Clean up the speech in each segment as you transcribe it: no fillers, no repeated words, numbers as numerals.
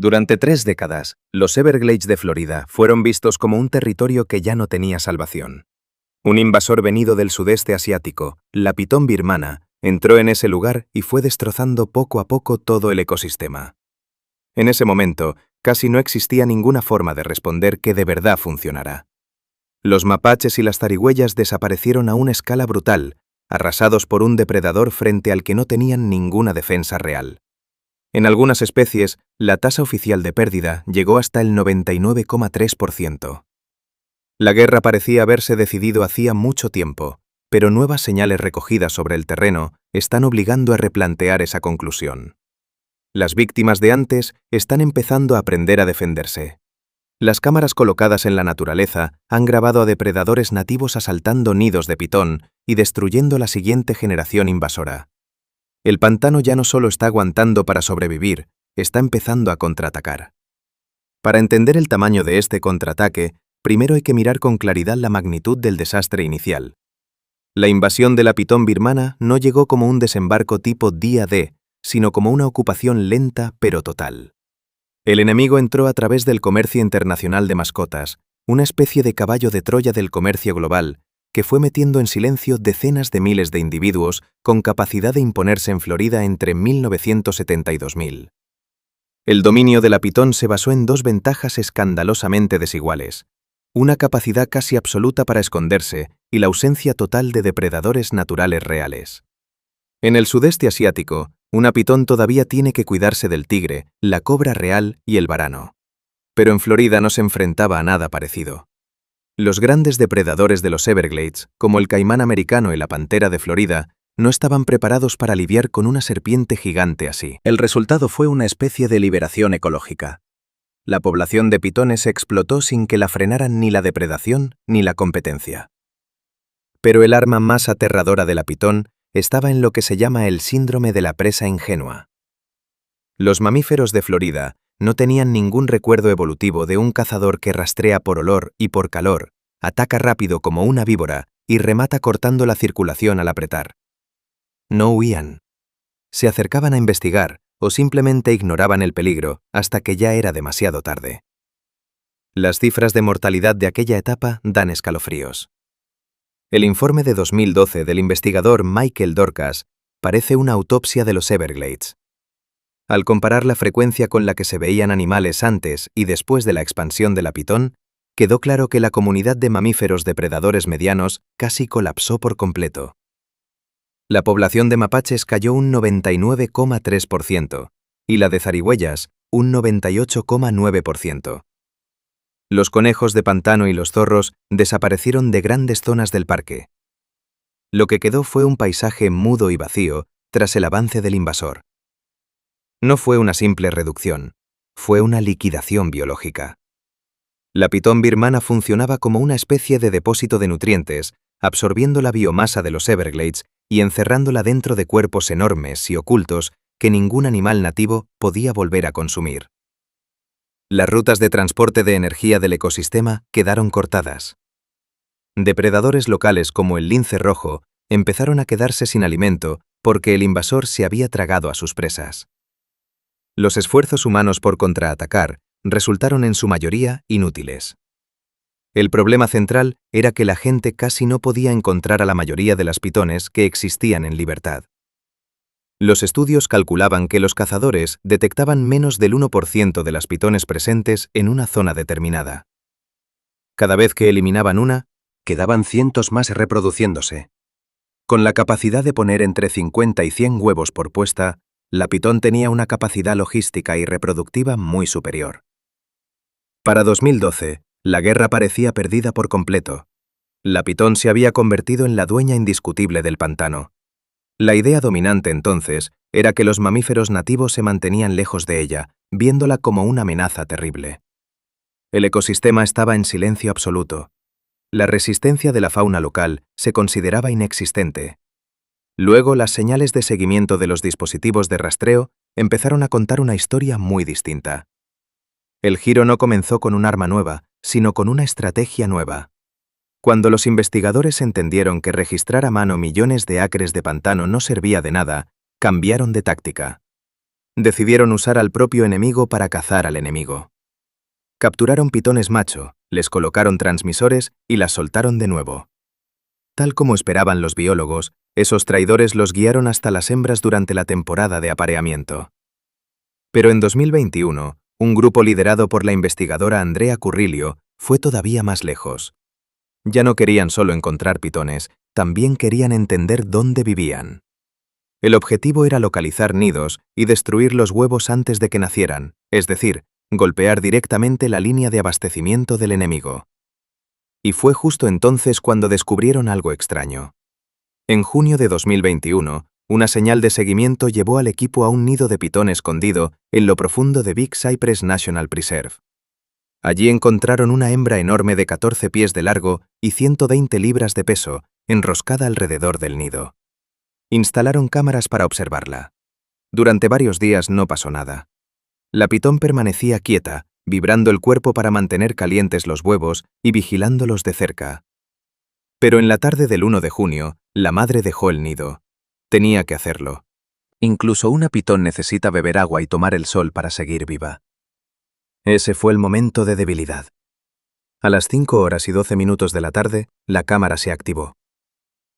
Durante 3 décadas, los Everglades de Florida fueron vistos como un territorio que ya no tenía salvación. Un invasor venido del sudeste asiático, la pitón birmana, entró en ese lugar y fue destrozando poco a poco todo el ecosistema. En ese momento, casi no existía ninguna forma de responder que de verdad funcionara. Los mapaches y las zarigüeyas desaparecieron a una escala brutal, arrasados por un depredador frente al que no tenían ninguna defensa real. En algunas especies, la tasa oficial de pérdida llegó hasta el 99,3%. La guerra parecía haberse decidido hacía mucho tiempo, pero nuevas señales recogidas sobre el terreno están obligando a replantear esa conclusión. Las víctimas de antes están empezando a aprender a defenderse. Las cámaras colocadas en la naturaleza han grabado a depredadores nativos asaltando nidos de pitón y destruyendo la siguiente generación invasora. El pantano ya no solo está aguantando para sobrevivir, está empezando a contraatacar. Para entender el tamaño de este contraataque, primero hay que mirar con claridad la magnitud del desastre inicial. La invasión de la pitón birmana no llegó como un desembarco tipo día D, sino como una ocupación lenta pero total. El enemigo entró a través del comercio internacional de mascotas, una especie de caballo de Troya del comercio global, que fue metiendo en silencio decenas de miles de individuos con capacidad de imponerse en Florida entre 1970 y 2000. El dominio de la pitón se basó en dos ventajas escandalosamente desiguales: una capacidad casi absoluta para esconderse y la ausencia total de depredadores naturales reales. En el sudeste asiático, una pitón todavía tiene que cuidarse del tigre, la cobra real y el varano. Pero en Florida no se enfrentaba a nada parecido. Los grandes depredadores de los Everglades, como el caimán americano y la pantera de Florida, no estaban preparados para lidiar con una serpiente gigante así. El resultado fue una especie de liberación ecológica. La población de pitones explotó sin que la frenaran ni la depredación ni la competencia. Pero el arma más aterradora de la pitón estaba en lo que se llama el síndrome de la presa ingenua. Los mamíferos de Florida no tenían ningún recuerdo evolutivo de un cazador que rastrea por olor y por calor, ataca rápido como una víbora y remata cortando la circulación al apretar. No huían. Se acercaban a investigar o simplemente ignoraban el peligro hasta que ya era demasiado tarde. Las cifras de mortalidad de aquella etapa dan escalofríos. El informe de 2012 del investigador Michael Dorcas parece una autopsia de los Everglades. Al comparar la frecuencia con la que se veían animales antes y después de la expansión de la pitón, quedó claro que la comunidad de mamíferos depredadores medianos casi colapsó por completo. La población de mapaches cayó un 99,3% y la de zarigüeyas un 98,9%. Los conejos de pantano y los zorros desaparecieron de grandes zonas del parque. Lo que quedó fue un paisaje mudo y vacío tras el avance del invasor. No fue una simple reducción, fue una liquidación biológica. La pitón birmana funcionaba como una especie de depósito de nutrientes, absorbiendo la biomasa de los Everglades y encerrándola dentro de cuerpos enormes y ocultos que ningún animal nativo podía volver a consumir. Las rutas de transporte de energía del ecosistema quedaron cortadas. Depredadores locales como el lince rojo empezaron a quedarse sin alimento porque el invasor se había tragado a sus presas. Los esfuerzos humanos por contraatacar resultaron en su mayoría inútiles. El problema central era que la gente casi no podía encontrar a la mayoría de las pitones que existían en libertad. Los estudios calculaban que los cazadores detectaban menos del 1% de las pitones presentes en una zona determinada. Cada vez que eliminaban una, quedaban cientos más reproduciéndose. Con la capacidad de poner entre 50 y 100 huevos por puesta, la pitón tenía una capacidad logística y reproductiva muy superior. Para 2012, la guerra parecía perdida por completo. La pitón se había convertido en la dueña indiscutible del pantano. La idea dominante entonces era que los mamíferos nativos se mantenían lejos de ella, viéndola como una amenaza terrible. El ecosistema estaba en silencio absoluto. La resistencia de la fauna local se consideraba inexistente. Luego, las señales de seguimiento de los dispositivos de rastreo empezaron a contar una historia muy distinta. El giro no comenzó con un arma nueva, sino con una estrategia nueva. Cuando los investigadores entendieron que registrar a mano millones de acres de pantano no servía de nada, cambiaron de táctica. decidieron usar al propio enemigo para cazar al enemigo. Capturaron pitones macho, les colocaron transmisores y las soltaron de nuevo. Tal como esperaban los biólogos, esos traidores los guiaron hasta las hembras durante la temporada de apareamiento. Pero en 2021, un grupo liderado por la investigadora Andrea Currilio fue todavía más lejos. Ya no querían solo encontrar pitones, también querían entender dónde vivían. El objetivo era localizar nidos y destruir los huevos antes de que nacieran, es decir, golpear directamente la línea de abastecimiento del enemigo. Y fue justo entonces cuando descubrieron algo extraño. En junio de 2021, una señal de seguimiento llevó al equipo a un nido de pitón escondido en lo profundo de Big Cypress National Preserve. Allí encontraron una hembra enorme de 14 pies de largo y 120 libras de peso, enroscada alrededor del nido. Instalaron cámaras para observarla. Durante varios días no pasó nada. La pitón permanecía quieta, vibrando el cuerpo para mantener calientes los huevos y vigilándolos de cerca. Pero en la tarde del 1 de junio, la madre dejó el nido. Tenía que hacerlo. Incluso una pitón necesita beber agua y tomar el sol para seguir viva. Ese fue el momento de debilidad. A las 5:12 de la tarde, la cámara se activó.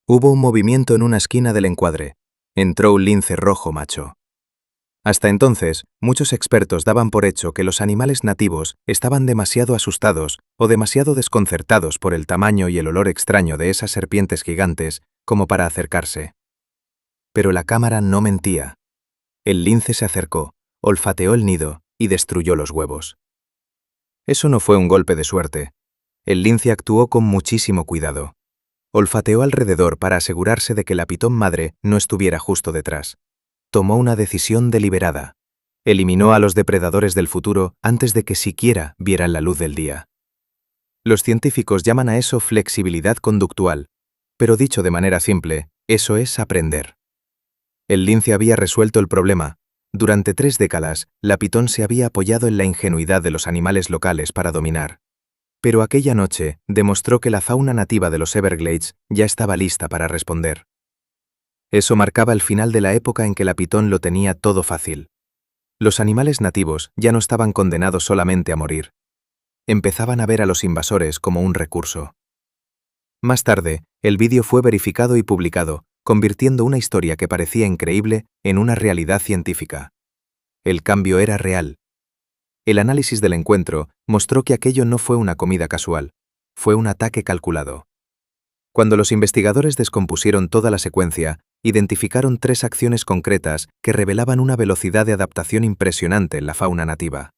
Hubo un movimiento en una esquina del encuadre. Entró un lince rojo macho. Hasta entonces, muchos expertos daban por hecho que los animales nativos estaban demasiado asustados o demasiado desconcertados por el tamaño y el olor extraño de esas serpientes gigantes como para acercarse. Pero la cámara no mentía. El lince se acercó, olfateó el nido y destruyó los huevos. Eso no fue un golpe de suerte. El lince actuó con muchísimo cuidado. Olfateó alrededor para asegurarse de que la pitón madre no estuviera justo detrás. Tomó una decisión deliberada. Eliminó a los depredadores del futuro antes de que siquiera vieran la luz del día. Los científicos llaman a eso flexibilidad conductual, pero dicho de manera simple, eso es aprender. El lince había resuelto el problema. Durante 3 décadas, la pitón se había apoyado en la ingenuidad de los animales locales para dominar. Pero aquella noche demostró que la fauna nativa de los Everglades ya estaba lista para responder. Eso marcaba el final de la época en que la pitón lo tenía todo fácil. Los animales nativos ya no estaban condenados solamente a morir. Empezaban a ver a los invasores como un recurso. Más tarde, el vídeo fue verificado y publicado, convirtiendo una historia que parecía increíble en una realidad científica. El cambio era real. El análisis del encuentro mostró que aquello no fue una comida casual, fue un ataque calculado. Cuando los investigadores descompusieron toda la secuencia, identificaron 3 acciones concretas que revelaban una velocidad de adaptación impresionante en la fauna nativa.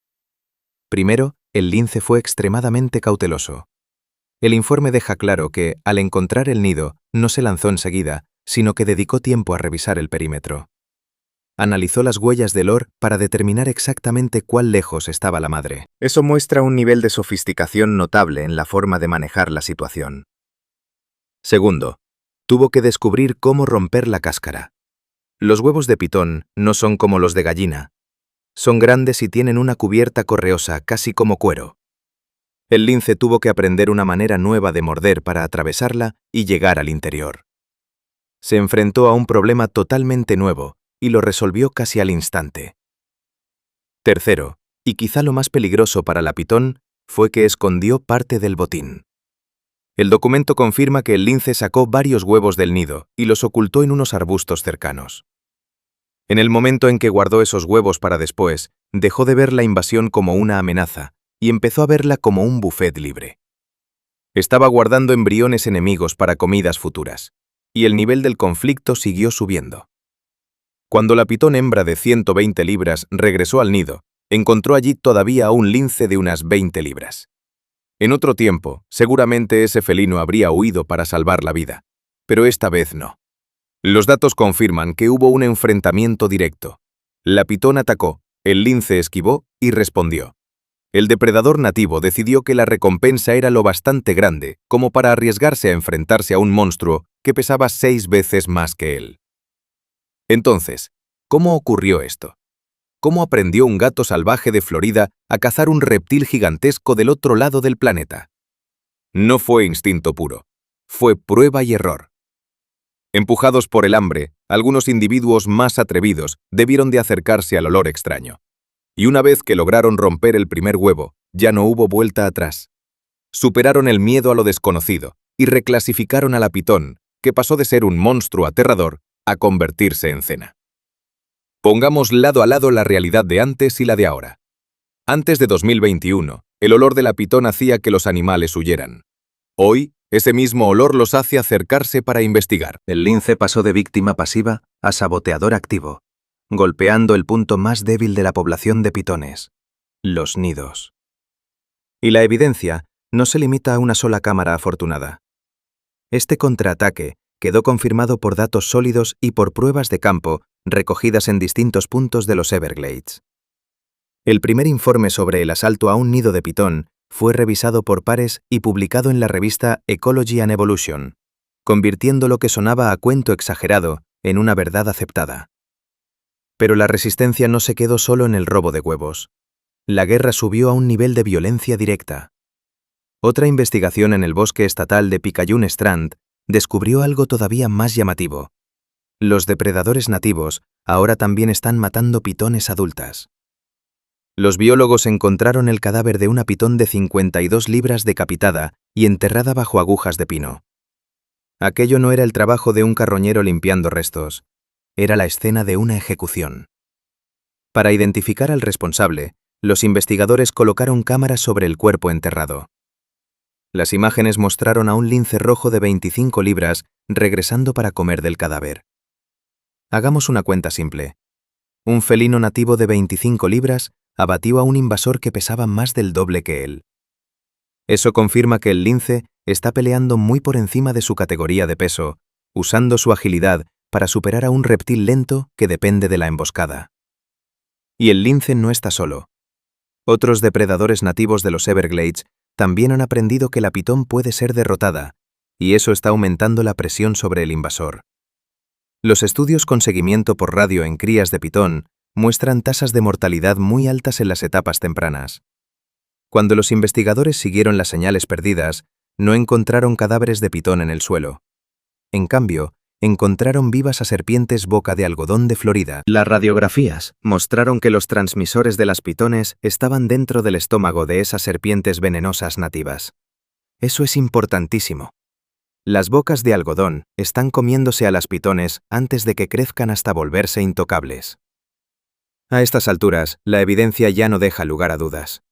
Primero, el lince fue extremadamente cauteloso. El informe deja claro que, al encontrar el nido, no se lanzó enseguida, sino que dedicó tiempo a revisar el perímetro. Analizó las huellas del olor para determinar exactamente cuán lejos estaba la madre. Eso muestra un nivel de sofisticación notable en la forma de manejar la situación. Segundo, tuvo que descubrir cómo romper la cáscara. Los huevos de pitón no son como los de gallina. Son grandes y tienen una cubierta correosa, casi como cuero. El lince tuvo que aprender una manera nueva de morder para atravesarla y llegar al interior. Se enfrentó a un problema totalmente nuevo y lo resolvió casi al instante. Tercero, y quizá lo más peligroso para la pitón, fue que escondió parte del botín. El documento confirma que el lince sacó varios huevos del nido y los ocultó en unos arbustos cercanos. En el momento en que guardó esos huevos para después, dejó de ver la invasión como una amenaza y empezó a verla como un buffet libre. Estaba guardando embriones enemigos para comidas futuras, y el nivel del conflicto siguió subiendo. Cuando la pitón hembra de 120 libras regresó al nido, encontró allí todavía a un lince de unas 20 libras. En otro tiempo, seguramente ese felino habría huido para salvar la vida, pero esta vez no. Los datos confirman que hubo un enfrentamiento directo. La pitón atacó, el lince esquivó y respondió. El depredador nativo decidió que la recompensa era lo bastante grande como para arriesgarse a enfrentarse a un monstruo que pesaba 6 veces más que él. Entonces, ¿cómo ocurrió esto? ¿Cómo aprendió un gato salvaje de Florida a cazar un reptil gigantesco del otro lado del planeta? No fue instinto puro, fue prueba y error. Empujados por el hambre, algunos individuos más atrevidos debieron de acercarse al olor extraño. Y una vez que lograron romper el primer huevo, ya no hubo vuelta atrás. Superaron el miedo a lo desconocido y reclasificaron a la pitón, que pasó de ser un monstruo aterrador a convertirse en cena. Pongamos lado a lado la realidad de antes y la de ahora. Antes de 2021, el olor de la pitón hacía que los animales huyeran. Hoy, ese mismo olor los hace acercarse para investigar. El lince pasó de víctima pasiva a saboteador activo, golpeando el punto más débil de la población de pitones: los nidos. Y la evidencia no se limita a una sola cámara afortunada. Este contraataque quedó confirmado por datos sólidos y por pruebas de campo recogidas en distintos puntos de los Everglades. El primer informe sobre el asalto a un nido de pitón fue revisado por pares y publicado en la revista Ecology and Evolution, convirtiendo lo que sonaba a cuento exagerado en una verdad aceptada. Pero la resistencia no se quedó solo en el robo de huevos. La guerra subió a un nivel de violencia directa. Otra investigación en el bosque estatal de Picayune Strand descubrió algo todavía más llamativo. Los depredadores nativos ahora también están matando pitones adultas. Los biólogos encontraron el cadáver de una pitón de 52 libras decapitada y enterrada bajo agujas de pino. Aquello no era el trabajo de un carroñero limpiando restos, era la escena de una ejecución. Para identificar al responsable, los investigadores colocaron cámaras sobre el cuerpo enterrado. Las imágenes mostraron a un lince rojo de 25 libras regresando para comer del cadáver. Hagamos una cuenta simple. Un felino nativo de 25 libras abatió a un invasor que pesaba más del doble que él. Eso confirma que el lince está peleando muy por encima de su categoría de peso, usando su agilidad para superar a un reptil lento que depende de la emboscada. Y el lince no está solo. Otros depredadores nativos de los Everglades también han aprendido que la pitón puede ser derrotada, y eso está aumentando la presión sobre el invasor. Los estudios con seguimiento por radio en crías de pitón muestran tasas de mortalidad muy altas en las etapas tempranas. Cuando los investigadores siguieron las señales perdidas, no encontraron cadáveres de pitón en el suelo. En cambio, encontraron vivas a serpientes boca de algodón de Florida. Las radiografías mostraron que los transmisores de las pitones estaban dentro del estómago de esas serpientes venenosas nativas. Eso es importantísimo. Las bocas de algodón están comiéndose a las pitones antes de que crezcan hasta volverse intocables. A estas alturas, la evidencia ya no deja lugar a dudas.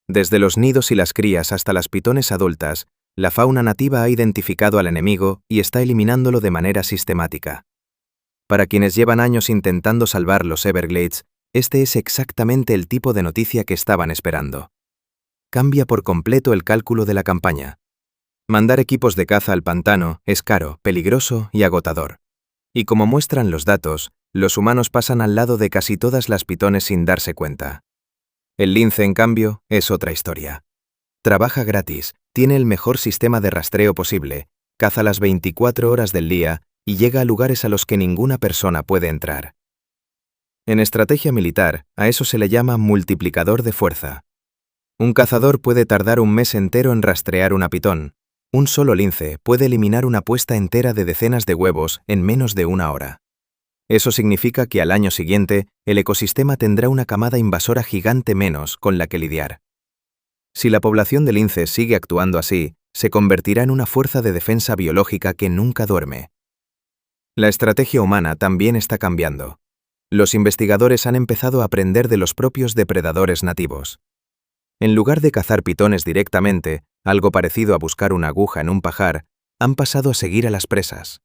Desde los nidos y las crías hasta las pitones adultas, la fauna nativa ha identificado al enemigo y está eliminándolo de manera sistemática. Para quienes llevan años intentando salvar los Everglades, este es exactamente el tipo de noticia que estaban esperando. Cambia por completo el cálculo de la campaña. Mandar equipos de caza al pantano es caro, peligroso y agotador. Y como muestran los datos, los humanos pasan al lado de casi todas las pitones sin darse cuenta. El lince, en cambio, es otra historia. Trabaja gratis, tiene el mejor sistema de rastreo posible, caza las 24 horas del día y llega a lugares a los que ninguna persona puede entrar. En estrategia militar, a eso se le llama multiplicador de fuerza. Un cazador puede tardar un mes entero en rastrear una pitón. Un solo lince puede eliminar una puesta entera de decenas de huevos en menos de una hora. Eso significa que al año siguiente, el ecosistema tendrá una camada invasora gigante menos con la que lidiar. Si la población de linces sigue actuando así, se convertirá en una fuerza de defensa biológica que nunca duerme. La estrategia humana también está cambiando. Los investigadores han empezado a aprender de los propios depredadores nativos. En lugar de cazar pitones directamente, algo parecido a buscar una aguja en un pajar, han pasado a seguir a las presas.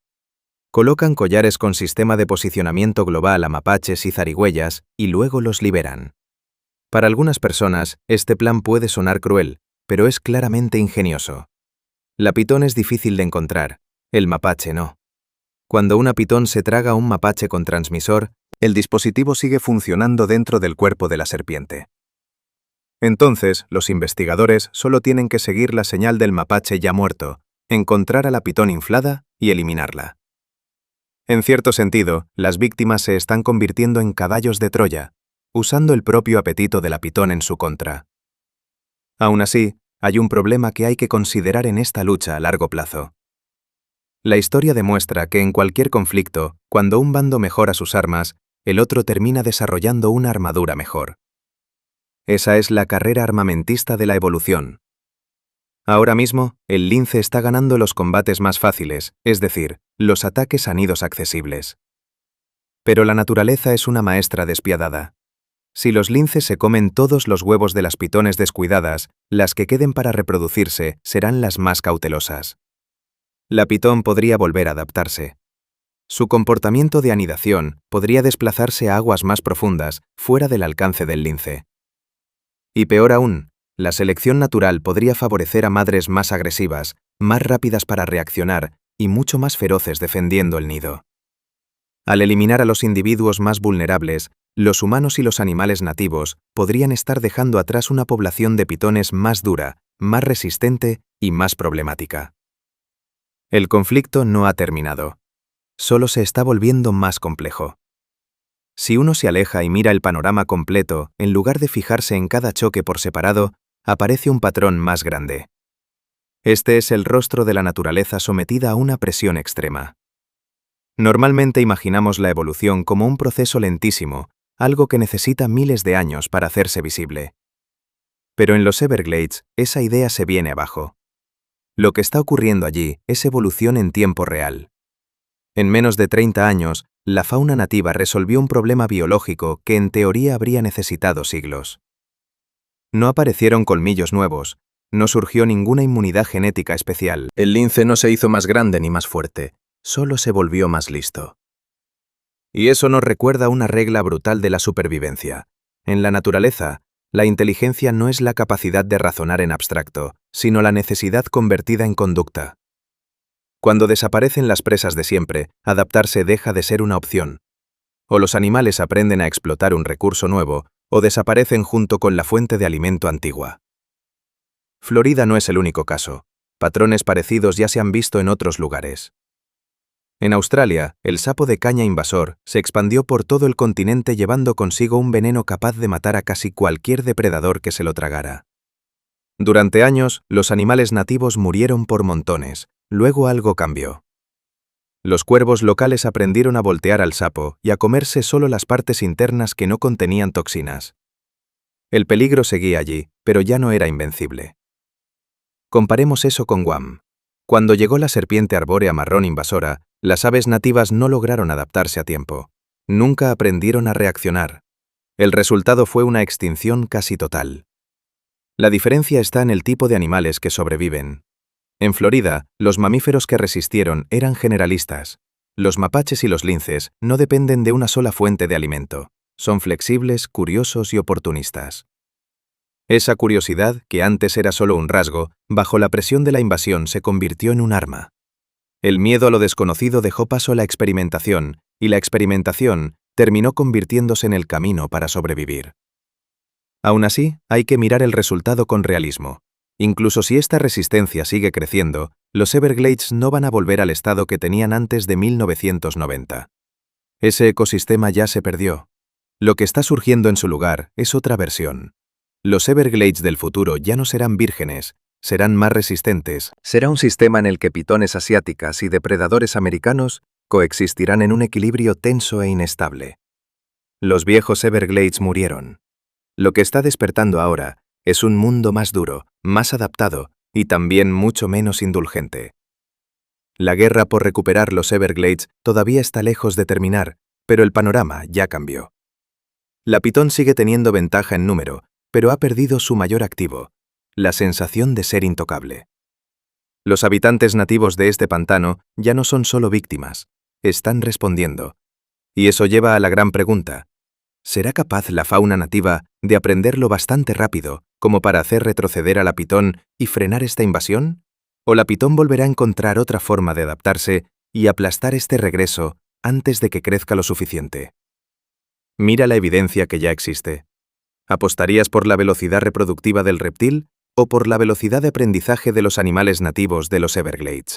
Colocan collares con sistema de posicionamiento global a mapaches y zarigüeyas y luego los liberan. Para algunas personas, este plan puede sonar cruel, pero es claramente ingenioso. La pitón es difícil de encontrar, el mapache no. Cuando una pitón se traga a un mapache con transmisor, el dispositivo sigue funcionando dentro del cuerpo de la serpiente. Entonces, los investigadores solo tienen que seguir la señal del mapache ya muerto, encontrar a la pitón inflada y eliminarla. En cierto sentido, las víctimas se están convirtiendo en caballos de Troya, usando el propio apetito de la pitón en su contra. Aún así, hay un problema que hay que considerar en esta lucha a largo plazo. La historia demuestra que en cualquier conflicto, cuando un bando mejora sus armas, el otro termina desarrollando una armadura mejor. Esa es la carrera armamentista de la evolución. Ahora mismo, el lince está ganando los combates más fáciles, es decir, los ataques a nidos accesibles. Pero la naturaleza es una maestra despiadada. Si los linces se comen todos los huevos de las pitones descuidadas, las que queden para reproducirse serán las más cautelosas. La pitón podría volver a adaptarse. Su comportamiento de anidación podría desplazarse a aguas más profundas, fuera del alcance del lince. Y peor aún, la selección natural podría favorecer a madres más agresivas, más rápidas para reaccionar y mucho más feroces defendiendo el nido. Al eliminar a los individuos más vulnerables, los humanos y los animales nativos podrían estar dejando atrás una población de pitones más dura, más resistente y más problemática. El conflicto no ha terminado. Solo se está volviendo más complejo. Si uno se aleja y mira el panorama completo, en lugar de fijarse en cada choque por separado, aparece un patrón más grande. Este es el rostro de la naturaleza sometida a una presión extrema. Normalmente imaginamos la evolución como un proceso lentísimo, algo que necesita miles de años para hacerse visible. Pero en los Everglades, esa idea se viene abajo. Lo que está ocurriendo allí es evolución en tiempo real. En menos de 30 años, la fauna nativa resolvió un problema biológico que en teoría habría necesitado siglos. No aparecieron colmillos nuevos, no surgió ninguna inmunidad genética especial. El lince no se hizo más grande ni más fuerte, solo se volvió más listo. Y eso nos recuerda una regla brutal de la supervivencia. En la naturaleza, la inteligencia no es la capacidad de razonar en abstracto, sino la necesidad convertida en conducta. Cuando desaparecen las presas de siempre, adaptarse deja de ser una opción. O los animales aprenden a explotar un recurso nuevo, o desaparecen junto con la fuente de alimento antigua. Florida no es el único caso. Patrones parecidos ya se han visto en otros lugares. En Australia, el sapo de caña invasor se expandió por todo el continente llevando consigo un veneno capaz de matar a casi cualquier depredador que se lo tragara. Durante años, los animales nativos murieron por montones, luego algo cambió. Los cuervos locales aprendieron a voltear al sapo y a comerse solo las partes internas que no contenían toxinas. El peligro seguía allí, pero ya no era invencible. Comparemos eso con Guam. Cuando llegó la serpiente arbórea marrón invasora, las aves nativas no lograron adaptarse a tiempo. Nunca aprendieron a reaccionar. El resultado fue una extinción casi total. La diferencia está en el tipo de animales que sobreviven. En Florida, los mamíferos que resistieron eran generalistas. Los mapaches y los linces no dependen de una sola fuente de alimento. Son flexibles, curiosos y oportunistas. Esa curiosidad, que antes era solo un rasgo, bajo la presión de la invasión se convirtió en un arma. El miedo a lo desconocido dejó paso a la experimentación, y la experimentación terminó convirtiéndose en el camino para sobrevivir. Aún así, hay que mirar el resultado con realismo. Incluso si esta resistencia sigue creciendo, los Everglades no van a volver al estado que tenían antes de 1990. Ese ecosistema ya se perdió. Lo que está surgiendo en su lugar es otra versión. Los Everglades del futuro ya no serán vírgenes, serán más resistentes. Será un sistema en el que pitones asiáticas y depredadores americanos coexistirán en un equilibrio tenso e inestable. Los viejos Everglades murieron. Lo que está despertando ahora es un mundo más duro, más adaptado y también mucho menos indulgente. La guerra por recuperar los Everglades todavía está lejos de terminar, pero el panorama ya cambió. La pitón sigue teniendo ventaja en número, pero ha perdido su mayor activo, la sensación de ser intocable. Los habitantes nativos de este pantano ya no son solo víctimas, están respondiendo. Y eso lleva a la gran pregunta: ¿será capaz la fauna nativa de aprender lo bastante rápido como para hacer retroceder a la pitón y frenar esta invasión? ¿O la pitón volverá a encontrar otra forma de adaptarse y aplastar este regreso antes de que crezca lo suficiente? Mira la evidencia que ya existe. ¿Apostarías por la velocidad reproductiva del reptil o por la velocidad de aprendizaje de los animales nativos de los Everglades?